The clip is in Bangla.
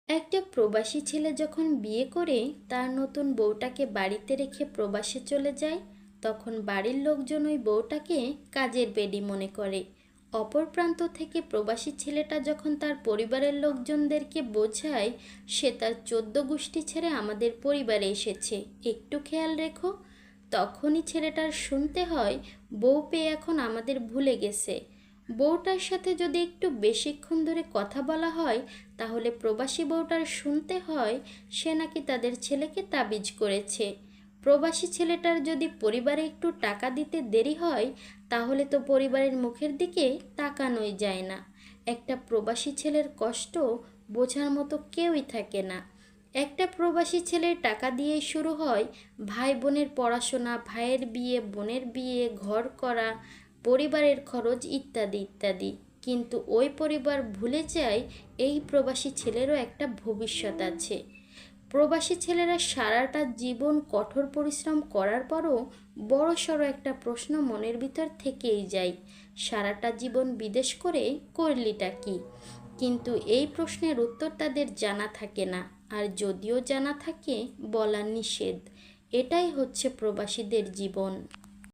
একটা প্রবাসী ছেলে যখন বিয়ে করে তার নতুন বউটাকে বাড়িতে রেখে প্রবাসে চলে যায়, তখন বাড়ির লোকজন ওই বউটাকে কাজের বেডি মনে করে। অপর প্রান্ত থেকে প্রবাসী ছেলেটা যখন তার পরিবারের লোকজনদেরকে বোঝায় সে তার 14 গোষ্ঠী ছেড়ে আমাদের পরিবারে এসেছে, একটু খেয়াল রেখো, তখনই ছেলেটার শুনতে হয় বউ পেয়ে এখন আমাদের ভুলে গেছে। বউটার সাথে যদি একটু বেশিক্ষণ ধরে কথা বলা হয় তাহলে প্রবাসী বউটার শুনতে হয় সে নাকি তাদের ছেলেকে তাবিজ করেছে। প্রবাসী ছেলেটার যদি পরিবারে একটু টাকা দিতে দেরি হয় তাহলে তো পরিবারের মুখের দিকে তাকানোই যায় না। একটা প্রবাসী ছেলের কষ্ট বোঝার মতো কেউই থাকে না। একটা প্রবাসী ছেলের টাকা দিয়েই শুরু হয় ভাই বোনের পড়াশোনা, ভাইয়ের বিয়ে, বোনের বিয়ে, ঘর করা, পরিবারের খরচ ইত্যাদি ইত্যাদি। কিন্তু ওই পরিবার ভুলে যায় এই প্রবাসী ছেলেরও একটা ভবিষ্যৎ আছে। প্রবাসী ছেলেরা সারাটা জীবন কঠোর পরিশ্রম করার পরও বড়সড় একটা প্রশ্ন মনের ভিতর থেকেই যায়, সারাটা জীবন বিদেশ করে করলিটা কি? কিন্তু এই প্রশ্নের উত্তর তাদের জানা থাকে না, আর যদিও জানা থাকে বলা নিষেধ। এটাই হচ্ছে প্রবাসীদের জীবন।